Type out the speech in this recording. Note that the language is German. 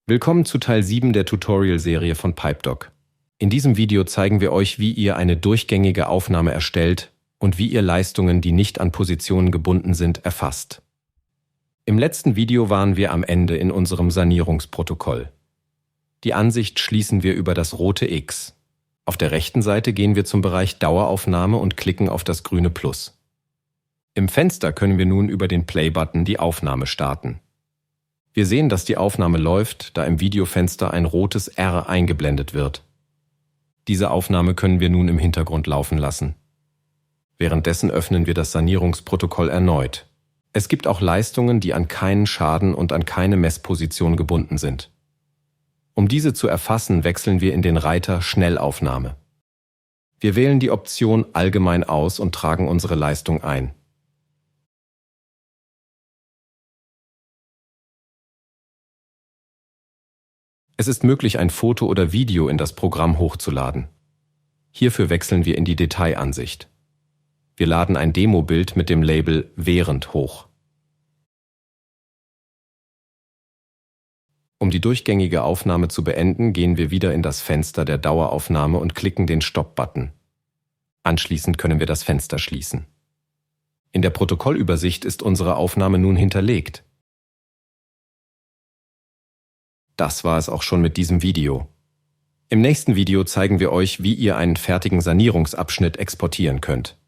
Willkommen zu Teil 7 der Tutorial-Serie von PipeDoc. In diesem Video zeigen wir euch, wie ihr eine durchgängige Aufnahme erstellt und wie ihr Leistungen, die nicht an Positionen gebunden sind, erfasst. Im letzten Video waren wir am Ende in unserem Sanierungsprotokoll. Die Ansicht schließen wir über das rote X. Auf der rechten Seite gehen wir zum Bereich Daueraufnahme und klicken auf das grüne Plus. Im Fenster können wir nun über den Play-Button die Aufnahme starten. Wir sehen, dass die Aufnahme läuft, da im Videofenster ein rotes R eingeblendet wird. Diese Aufnahme können wir nun im Hintergrund laufen lassen. Währenddessen öffnen wir das Sanierungsprotokoll erneut. Es gibt auch Leistungen, die an keinen Schaden und an keine Messposition gebunden sind. Um diese zu erfassen, wechseln wir in den Reiter Schnellaufnahme. Wir wählen die Option Allgemein aus und tragen unsere Leistung ein. Es ist möglich, ein Foto oder Video in das Programm hochzuladen. Hierfür wechseln wir in die Detailansicht. Wir laden ein Demobild mit dem Label Während hoch. Um die durchgängige Aufnahme zu beenden, gehen wir wieder in das Fenster der Daueraufnahme und klicken den Stopp-Button. Anschließend können wir das Fenster schließen. In der Protokollübersicht ist unsere Aufnahme nun hinterlegt. Das war es auch schon mit diesem Video. Im nächsten Video zeigen wir euch, wie ihr einen fertigen Sanierungsabschnitt exportieren könnt.